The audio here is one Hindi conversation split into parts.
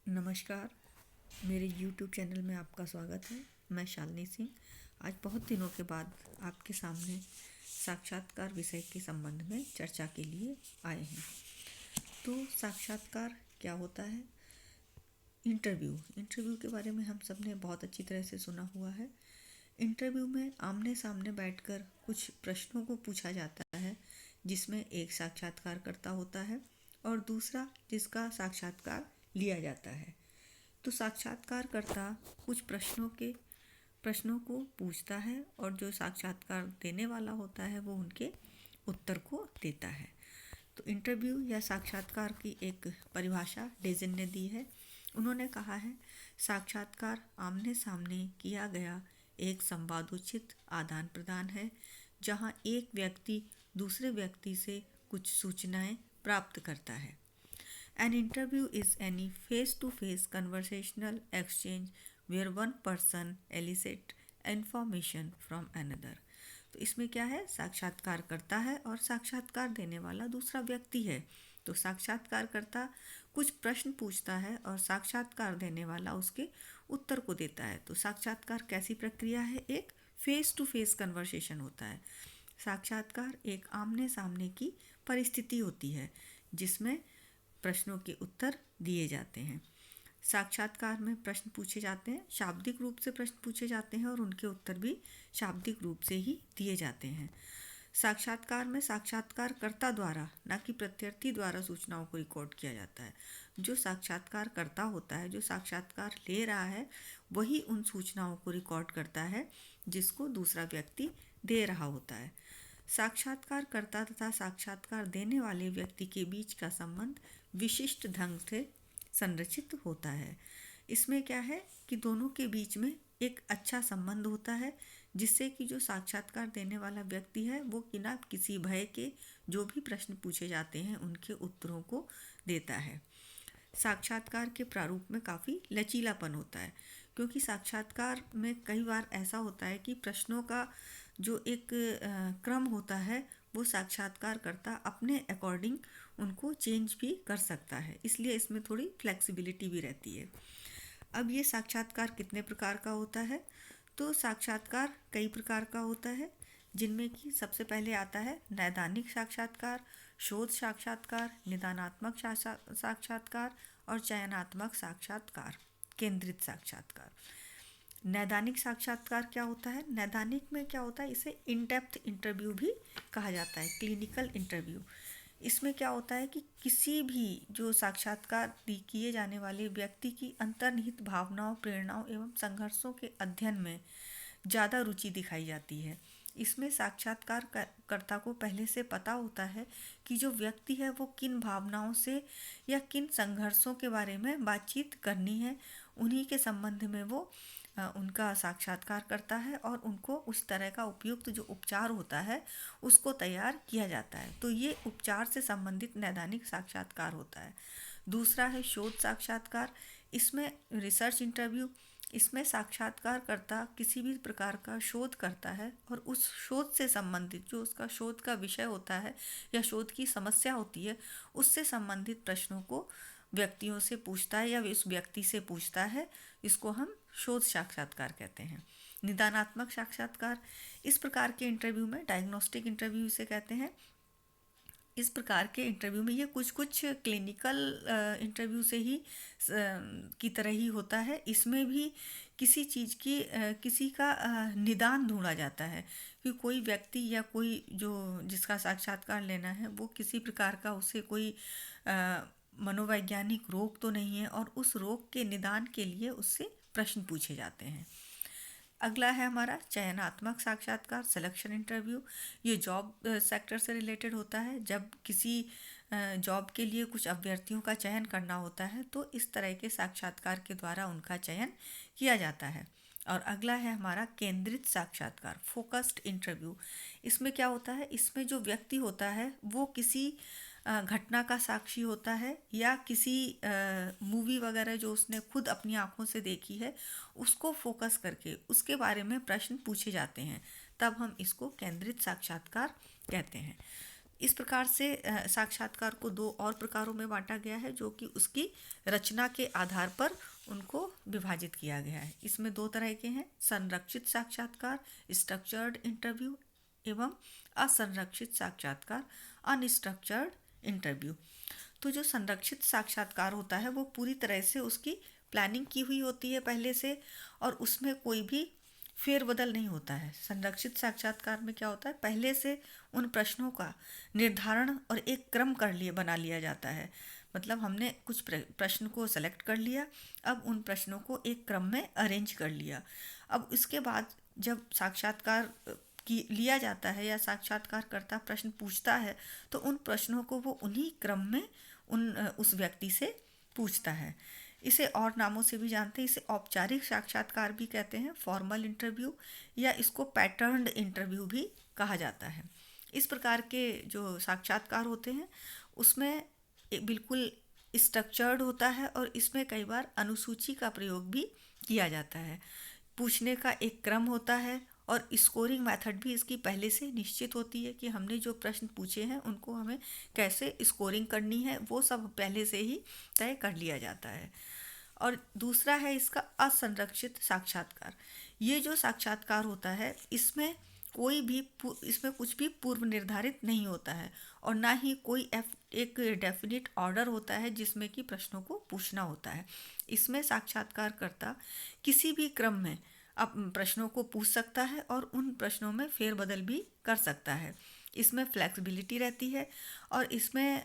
नमस्कार। मेरे YouTube चैनल में आपका स्वागत है। मैं शालिनी सिंह आज बहुत दिनों के बाद आपके सामने साक्षात्कार विषय के संबंध में चर्चा के लिए आए हैं। तो साक्षात्कार क्या होता है? इंटरव्यू के बारे में हम सब ने बहुत अच्छी तरह से सुना हुआ है। इंटरव्यू में आमने सामने बैठकर कुछ प्रश्नों को पूछा जाता है, जिसमें एक साक्षात्कारकर्ता होता है और दूसरा जिसका साक्षात्कार लिया जाता है। तो साक्षात्कारकर्ता कुछ प्रश्नों को पूछता है और जो साक्षात्कार देने वाला होता है वो उनके उत्तर को देता है। तो इंटरव्यू या साक्षात्कार की एक परिभाषा डेजन ने दी है। उन्होंने कहा है, साक्षात्कार आमने सामने किया गया एक संवादोचित आदान प्रदान है, जहां एक व्यक्ति दूसरे व्यक्ति से कुछ सूचनाएं प्राप्त करता है। An interview is any face-to-face conversational exchange where one person elicits information from another. तो इसमें क्या है? साक्षात्कार करता है और साक्षात्कार देने वाला दूसरा व्यक्ति है। तो साक्षात्कारकर्ता कुछ प्रश्न पूछता है और साक्षात्कार देने वाला उसके उत्तर को देता है। तो साक्षात्कार कैसी प्रक्रिया है? एक फेस टू फेस कन्वर्सेशन होता है। साक्षात्कार एक आमने सामने की परिस्थिति होती है जिसमें प्रश्नों के उत्तर दिए जाते हैं। साक्षात्कार में प्रश्न पूछे जाते हैं, शाब्दिक रूप से प्रश्न पूछे जाते हैं और उनके उत्तर भी शाब्दिक रूप से ही दिए जाते हैं। साक्षात्कार में साक्षात्कारकर्ता द्वारा, न कि प्रत्यार्थी द्वारा सूचनाओं को रिकॉर्ड किया जाता है। जो साक्षात्कारकर्ता होता है, जो साक्षात्कार ले रहा है, वही उन सूचनाओं को रिकॉर्ड करता है जिसको दूसरा व्यक्ति दे रहा होता है। साक्षात्कारकर्ता तथा साक्षात्कार देने वाले व्यक्ति के बीच का संबंध विशिष्ट ढंग से संरचित होता है। इसमें क्या है कि दोनों के बीच में एक अच्छा संबंध होता है, जिससे कि जो साक्षात्कार देने वाला व्यक्ति है वो बिना किसी भय के जो भी प्रश्न पूछे जाते हैं उनके उत्तरों को देता है। साक्षात्कार के प्रारूप में काफ़ी लचीलापन होता है, क्योंकि साक्षात्कार में कई बार ऐसा होता है कि प्रश्नों का जो एक क्रम होता है वो साक्षात्कारकर्ता अपने अकॉर्डिंग उनको चेंज भी कर सकता है, इसलिए इसमें थोड़ी फ्लेक्सिबिलिटी भी रहती है। अब ये साक्षात्कार कितने प्रकार का होता है? तो साक्षात्कार कई प्रकार का होता है, जिनमें कि सबसे पहले आता है नैदानिक साक्षात्कार, शोध साक्षात्कार, निदानात्मक साक्षात्कार और चयनात्मक साक्षात्कार, केंद्रित साक्षात्कार। नैदानिक साक्षात्कार क्या होता है? नैदानिक में क्या होता है, इसे इन डेप्थ इंटरव्यू भी कहा जाता है, क्लिनिकल इंटरव्यू। इसमें क्या होता है कि किसी भी जो साक्षात्कार किए जाने वाले व्यक्ति की अंतर्निहित भावनाओं, प्रेरणाओं एवं संघर्षों के अध्ययन में ज़्यादा रुचि दिखाई जाती है। इसमें साक्षात्कारकर्ता को पहले से पता होता है कि जो व्यक्ति है वो किन भावनाओं से या किन संघर्षों के बारे में बातचीत करनी है, उन्हीं के संबंध में वो उनका साक्षात्कार करता है और उनको उस तरह का उपयुक्त जो उपचार होता है उसको तैयार किया जाता है। तो ये उपचार से संबंधित नैदानिक साक्षात्कार होता है। दूसरा है शोध साक्षात्कार। इसमें रिसर्च इंटरव्यू, इसमें साक्षात्कारकर्ता किसी भी प्रकार का शोध करता है और उस शोध से संबंधित जो उसका शोध का विषय होता है या शोध की समस्या होती है उससे संबंधित प्रश्नों को व्यक्तियों से पूछता है या उस व्यक्ति से पूछता है। इसको हम शोध साक्षात्कार कहते हैं। निदानात्मक साक्षात्कार, इस प्रकार के इंटरव्यू में डायग्नोस्टिक इंटरव्यू इसे कहते हैं। इस प्रकार के इंटरव्यू में ये कुछ क्लिनिकल इंटरव्यू से ही की तरह ही होता है। इसमें भी किसी चीज़ की किसी का निदान ढूंढा जाता है कि कोई व्यक्ति या कोई जो जिसका साक्षात्कार लेना है वो किसी प्रकार का उसे कोई मनोवैज्ञानिक रोग तो नहीं है, और उस रोग के निदान के लिए उससे प्रश्न पूछे जाते हैं। अगला है हमारा चयनात्मक साक्षात्कार, सिलेक्शन इंटरव्यू। ये जॉब सेक्टर से रिलेटेड होता है। जब किसी जॉब के लिए कुछ अभ्यर्थियों का चयन करना होता है तो इस तरह के साक्षात्कार के द्वारा उनका चयन किया जाता है। और अगला है हमारा केंद्रित साक्षात्कार, फोकस्ड इंटरव्यू। इसमें क्या होता है, इसमें जो व्यक्ति होता है वो किसी घटना का साक्षी होता है या किसी मूवी वगैरह जो उसने खुद अपनी आंखों से देखी है उसको फोकस करके उसके बारे में प्रश्न पूछे जाते हैं, तब हम इसको केंद्रित साक्षात्कार कहते हैं। इस प्रकार से साक्षात्कार को दो और प्रकारों में बांटा गया है, जो कि उसकी रचना के आधार पर उनको विभाजित किया गया है। इसमें दो तरह के हैं, संरक्षित साक्षात्कार स्ट्रक्चर्ड इंटरव्यू एवं असंरक्षित साक्षात्कार अनस्ट्रक्चर्ड इंटरव्यू। तो जो संरक्षित साक्षात्कार होता है वो पूरी तरह से उसकी प्लानिंग की हुई होती है पहले से, और उसमें कोई भी फेरबदल नहीं होता है। संरक्षित साक्षात्कार में क्या होता है, पहले से उन प्रश्नों का निर्धारण और एक क्रम बना लिया जाता है। मतलब हमने कुछ प्रश्न को सेलेक्ट कर लिया, अब उन प्रश्नों को एक क्रम में अरेंज कर लिया। अब इसके बाद जब साक्षात्कार की लिया जाता है या साक्षात्कारकर्ता प्रश्न पूछता है, तो उन प्रश्नों को वो उन्हीं क्रम में उस व्यक्ति से पूछता है। इसे और नामों से भी जानते हैं, इसे औपचारिक साक्षात्कार भी कहते हैं, फॉर्मल इंटरव्यू, या इसको पैटर्न्ड इंटरव्यू भी कहा जाता है। इस प्रकार के जो साक्षात्कार होते हैं उसमें बिल्कुल स्ट्रक्चर्ड होता है, और इसमें कई बार अनुसूची का प्रयोग भी किया जाता है। पूछने का एक क्रम होता है, और स्कोरिंग मेथड भी इसकी पहले से निश्चित होती है कि हमने जो प्रश्न पूछे हैं उनको हमें कैसे स्कोरिंग करनी है, वो सब पहले से ही तय कर लिया जाता है। और दूसरा है इसका असंरक्षित साक्षात्कार। ये जो साक्षात्कार होता है इसमें कुछ भी पूर्व निर्धारित नहीं होता है, और ना ही कोई एक डेफिनिट ऑर्डर होता है जिसमें कि प्रश्नों को पूछना होता है। इसमें साक्षात्कारकर्ता किसी भी क्रम में अब प्रश्नों को पूछ सकता है और उन प्रश्नों में फेरबदल भी कर सकता है। इसमें फ्लेक्सिबिलिटी रहती है, और इसमें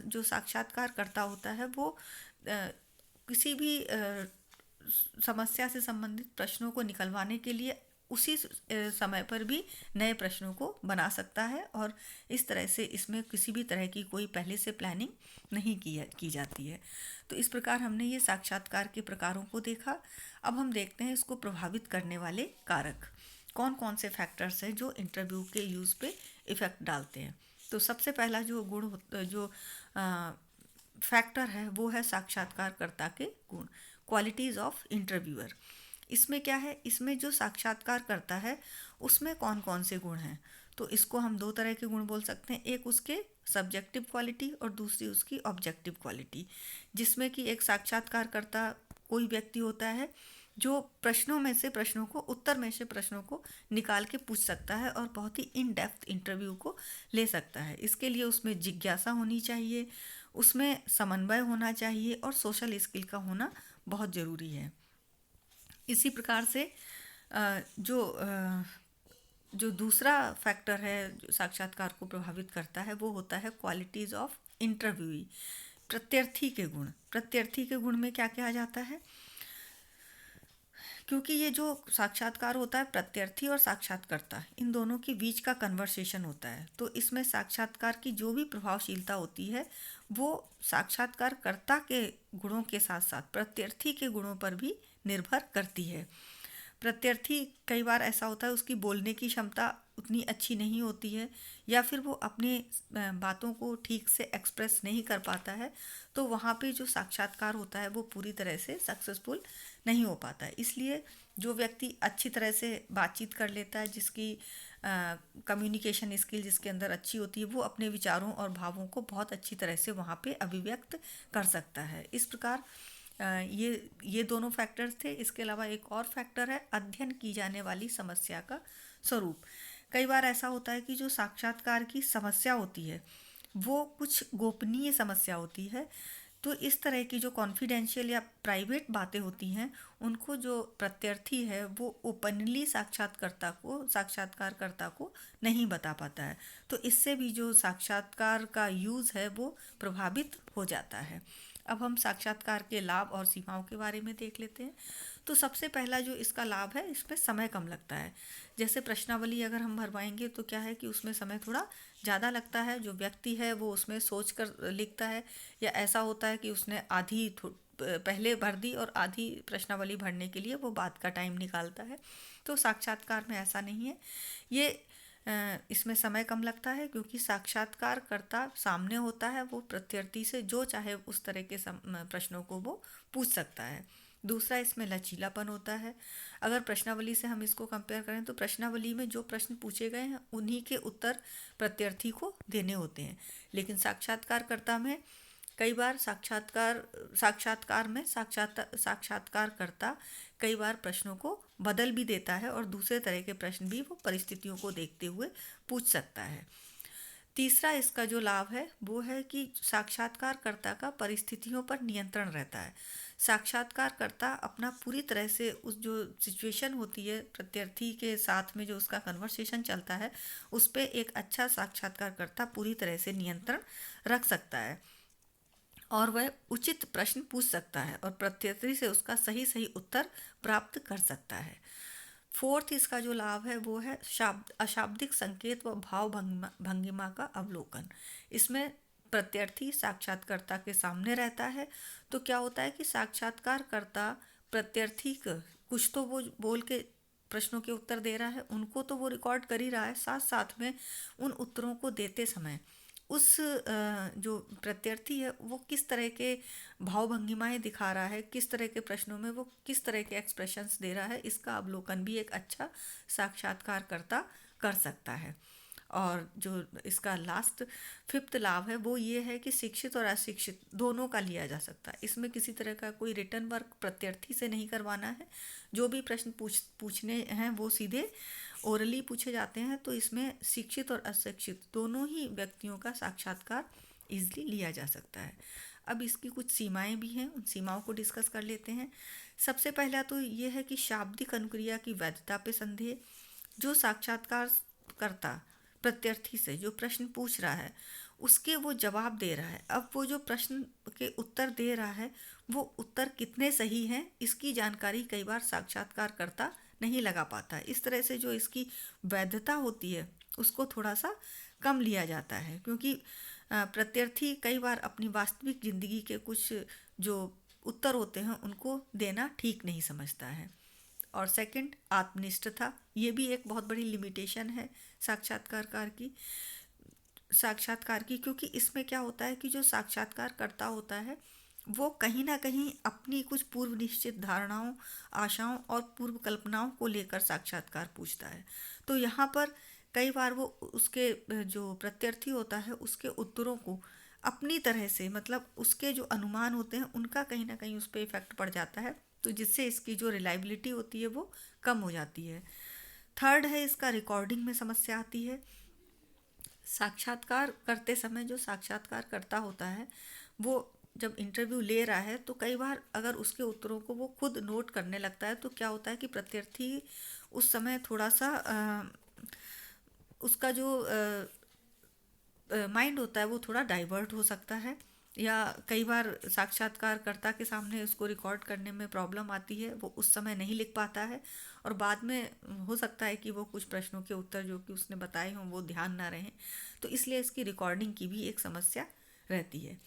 जो साक्षात्कारकर्ता होता है वो किसी भी समस्या से संबंधित प्रश्नों को निकलवाने के लिए उसी समय पर भी नए प्रश्नों को बना सकता है, और इस तरह से इसमें किसी भी तरह की कोई पहले से प्लानिंग नहीं की जाती है। तो इस प्रकार हमने ये साक्षात्कार के प्रकारों को देखा। अब हम देखते हैं इसको प्रभावित करने वाले कारक कौन कौन से फैक्टर्स हैं जो इंटरव्यू के यूज़ पे इफ़ेक्ट डालते हैं। तो सबसे पहला जो फैक्टर है वो है साक्षात्कारकर्ता के गुण, क्वालिटीज़ ऑफ इंटरव्यूअर। इसमें क्या है, इसमें जो साक्षात्कार करता है उसमें कौन कौन से गुण हैं, तो इसको हम दो तरह के गुण बोल सकते हैं। एक उसके सब्जेक्टिव क्वालिटी और दूसरी उसकी ऑब्जेक्टिव क्वालिटी, जिसमें कि एक साक्षात्कारकर्ता कोई व्यक्ति होता है जो उत्तर में से प्रश्नों को निकाल के पूछ सकता है और बहुत ही इन डेप्थ इंटरव्यू को ले सकता है। इसके लिए उसमें जिज्ञासा होनी चाहिए, उसमें समन्वय होना चाहिए, और सोशल स्किल का होना बहुत ज़रूरी है। इसी प्रकार से जो दूसरा फैक्टर है जो साक्षात्कार को प्रभावित करता है वो होता है क्वालिटीज़ ऑफ इंटरव्यूई, प्रत्यर्थी के गुण। प्रत्यर्थी के गुण में क्या कहा जाता है, क्योंकि ये जो साक्षात्कार होता है प्रत्यर्थी और साक्षात्कारकर्ता इन दोनों के बीच का कन्वर्सेशन होता है, तो इसमें साक्षात्कार की जो भी प्रभावशीलता होती है वो साक्षात्कारकर्ता के गुणों के साथ साथ प्रत्यर्थी के गुणों पर भी निर्भर करती है। प्रत्यर्थी कई बार ऐसा होता है उसकी बोलने की क्षमता उतनी अच्छी नहीं होती है, या फिर वो अपने बातों को ठीक से एक्सप्रेस नहीं कर पाता है, तो वहाँ पे जो साक्षात्कार होता है वो पूरी तरह से सक्सेसफुल नहीं हो पाता है। इसलिए जो व्यक्ति अच्छी तरह से बातचीत कर लेता है, जिसकी कम्युनिकेशन स्किल जिसके अंदर अच्छी होती है, वो अपने विचारों और भावों को बहुत अच्छी तरह से वहाँ पे अभिव्यक्त कर सकता है। इस प्रकार ये दोनों फैक्टर्स थे। इसके अलावा एक और फैक्टर है अध्ययन की जाने वाली समस्या का स्वरूप। कई बार ऐसा होता है कि जो साक्षात्कार की समस्या होती है वो कुछ गोपनीय समस्या होती है, तो इस तरह की जो कॉन्फिडेंशियल या प्राइवेट बातें होती हैं उनको जो प्रत्यर्थी है वो ओपनली साक्षात्कारकर्ता को नहीं बता पाता है, तो इससे भी जो साक्षात्कार का यूज़ है वो प्रभावित हो जाता है। अब हम साक्षात्कार के लाभ और सीमाओं के बारे में देख लेते हैं। तो सबसे पहला जो इसका लाभ है, इसमें समय कम लगता है। जैसे प्रश्नावली अगर हम भरवाएंगे तो क्या है कि उसमें समय थोड़ा ज़्यादा लगता है, जो व्यक्ति है वो उसमें सोच कर लिखता है, या ऐसा होता है कि उसने आधी पहले भर दी और आधी प्रश्नावली भरने के लिए वो बाद का टाइम निकालता है। तो साक्षात्कार में ऐसा नहीं है, ये इसमें समय कम लगता है क्योंकि साक्षात्कारकर्ता सामने होता है, वो प्रत्यर्थी से जो चाहे उस तरह के प्रश्नों को वो पूछ सकता है। दूसरा इसमें लचीलापन होता है। अगर प्रश्नावली से हम इसको कंपेयर करें तो प्रश्नावली में जो प्रश्न पूछे गए हैं उन्हीं के उत्तर प्रत्यर्थी को देने होते हैं, लेकिन साक्षात्कारकर्ता में कई बार साक्षात्कार में साक्षात्कारकर्ता कई बार प्रश्नों को बदल भी देता है और दूसरे तरह के प्रश्न भी वो परिस्थितियों को देखते हुए पूछ सकता है। तीसरा इसका जो लाभ है वो है कि साक्षात्कारकर्ता का परिस्थितियों पर नियंत्रण रहता है। साक्षात्कारकर्ता अपना पूरी तरह से उस जो सिचुएशन होती है प्रत्यर्थी के साथ में जो उसका कन्वर्सेशन चलता है उस पर एक अच्छा साक्षात्कारकर्ता पूरी तरह से नियंत्रण रख सकता है और वह उचित प्रश्न पूछ सकता है और प्रत्यर्थी से उसका सही सही उत्तर प्राप्त कर सकता है। फोर्थ इसका जो लाभ है वो है अशाब्दिक संकेत व भाव भंगिमा का अवलोकन। इसमें प्रत्यर्थी साक्षात्कारकर्ता के सामने रहता है तो क्या होता है कि साक्षात्कारकर्ता प्रत्यर्थी कुछ तो वो बोल के प्रश्नों के उत्तर दे रहा है, उनको तो वो रिकॉर्ड कर ही रहा है, साथ साथ में उन उत्तरों को देते समय उस जो प्रत्यर्थी है वो किस तरह के भाव भंगिमाएँ दिखा रहा है, किस तरह के प्रश्नों में वो किस तरह के एक्सप्रेशंस दे रहा है, इसका अवलोकन भी एक अच्छा साक्षात्कारकर्ता कर सकता है। और जो इसका लास्ट फिफ्थ लाभ है वो ये है कि शिक्षित और अशिक्षित दोनों का लिया जा सकता है। इसमें किसी तरह का कोई रिटर्न वर्क प्रत्यर्थी से नहीं करवाना है। जो भी प्रश्न पूछने हैं वो सीधे ओरली पूछे जाते हैं, तो इसमें शिक्षित और अशिक्षित दोनों ही व्यक्तियों का साक्षात्कार इजीली लिया जा सकता है। अब इसकी कुछ सीमाएं भी हैं, उन सीमाओं को डिस्कस कर लेते हैं। सबसे पहला तो ये है कि शाब्दिक अनुक्रिया की वैधता पे संदेह। जो साक्षात्कारकर्ता प्रत्यर्थी से जो प्रश्न पूछ रहा है उसके वो जवाब दे रहा है, अब वो जो प्रश्न के उत्तर दे रहा है वो उत्तर कितने सही हैं इसकी जानकारी कई बार साक्षात्कारकर्ता नहीं लगा पाता है। इस तरह से जो इसकी वैधता होती है उसको थोड़ा सा कम लिया जाता है, क्योंकि प्रत्यर्थी कई बार अपनी वास्तविक ज़िंदगी के कुछ जो उत्तर होते हैं उनको देना ठीक नहीं समझता है। और सेकंड आत्मनिष्ठता, ये भी एक बहुत बड़ी लिमिटेशन है साक्षात्कार की, क्योंकि इसमें क्या होता है कि जो साक्षात्कारकर्ता होता है वो कहीं ना कहीं अपनी कुछ पूर्व निश्चित धारणाओं, आशाओं और पूर्व कल्पनाओं को लेकर साक्षात्कार पूछता है। तो यहाँ पर कई बार वो उसके जो प्रत्यर्थी होता है उसके उत्तरों को अपनी तरह से, मतलब उसके जो अनुमान होते हैं उनका कहीं ना कहीं उस पर इफेक्ट पड़ जाता है, तो जिससे इसकी जो रिलायबिलिटी होती है वो कम हो जाती है। थर्ड है इसका रिकॉर्डिंग में समस्या आती है। साक्षात्कार करते समय जो साक्षात्कार करता होता है वो जब इंटरव्यू ले रहा है तो कई बार अगर उसके उत्तरों को वो खुद नोट करने लगता है तो क्या होता है कि प्रत्यर्थी उस समय थोड़ा सा उसका जो माइंड होता है वो थोड़ा डाइवर्ट हो सकता है, या कई बार साक्षात्कारकर्ता के सामने उसको रिकॉर्ड करने में प्रॉब्लम आती है, वो उस समय नहीं लिख पाता है और बाद में हो सकता है कि वो कुछ प्रश्नों के उत्तर जो कि उसने बताए हों वो ध्यान ना रहें, तो इसलिए इसकी रिकॉर्डिंग की भी एक समस्या रहती है।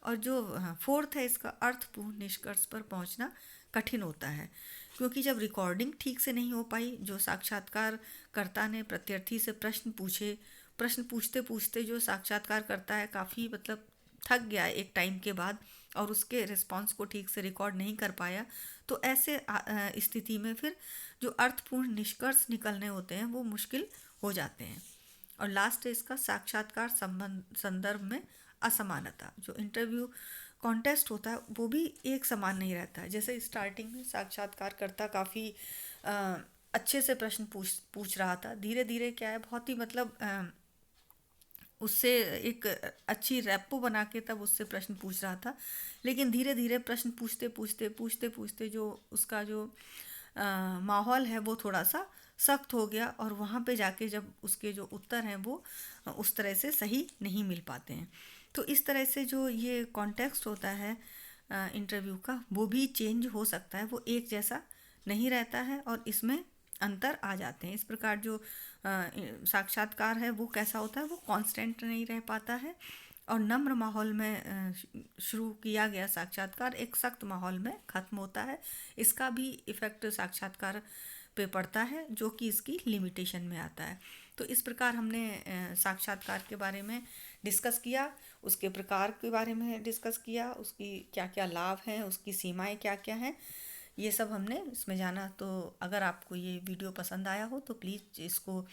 और जो फोर्थ है इसका अर्थपूर्ण निष्कर्ष पर पहुंचना कठिन होता है, क्योंकि जब रिकॉर्डिंग ठीक से नहीं हो पाई, जो साक्षात्कारकर्ता ने प्रत्यर्थी से प्रश्न पूछते पूछते जो साक्षात्कार करता है काफ़ी मतलब थक गया एक टाइम के बाद और उसके रिस्पांस को ठीक से रिकॉर्ड नहीं कर पाया, तो ऐसे स्थिति में फिर जो अर्थपूर्ण निष्कर्ष निकलने होते हैं वो मुश्किल हो जाते हैं। और लास्ट है इसका साक्षात्कार संदर्भ में असमानता। जो इंटरव्यू कॉन्टेस्ट होता है वो भी एक समान नहीं रहता है। जैसे स्टार्टिंग में साक्षात्कारकर्ता काफ़ी अच्छे से प्रश्न पूछ रहा था, धीरे धीरे क्या है बहुत ही मतलब उससे एक अच्छी रैपो बना के तब उससे प्रश्न पूछ रहा था, लेकिन धीरे धीरे प्रश्न पूछते पूछते जो उसका जो माहौल है वो थोड़ा सा सख्त हो गया और वहाँ पे जाके जब उसके जो उत्तर हैं वो उस तरह से सही नहीं मिल पाते हैं। तो इस तरह से जो ये कॉन्टेक्स्ट होता है इंटरव्यू का वो भी चेंज हो सकता है, वो एक जैसा नहीं रहता है और इसमें अंतर आ जाते हैं। इस प्रकार जो साक्षात्कार है वो कैसा होता है, वो कांस्टेंट नहीं रह पाता है और नम्र माहौल में शुरू किया गया साक्षात्कार एक सख्त माहौल में ख़त्म होता है। इसका भी इफ़ेक्ट साक्षात्कार पे पड़ता है जो कि इसकी लिमिटेशन में आता है। तो इस प्रकार हमने साक्षात्कार के बारे में डिस्कस किया, उसके प्रकार के बारे में डिस्कस किया, उसकी क्या क्या लाभ हैं, उसकी सीमाएं क्या क्या हैं, ये सब हमने इसमें जाना। तो अगर आपको ये वीडियो पसंद आया हो तो प्लीज़ इसको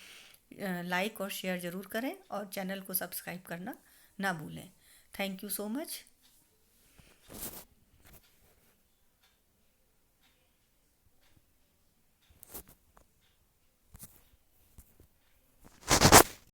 लाइक और शेयर ज़रूर करें और चैनल को सब्सक्राइब करना ना भूलें। Thank you so much.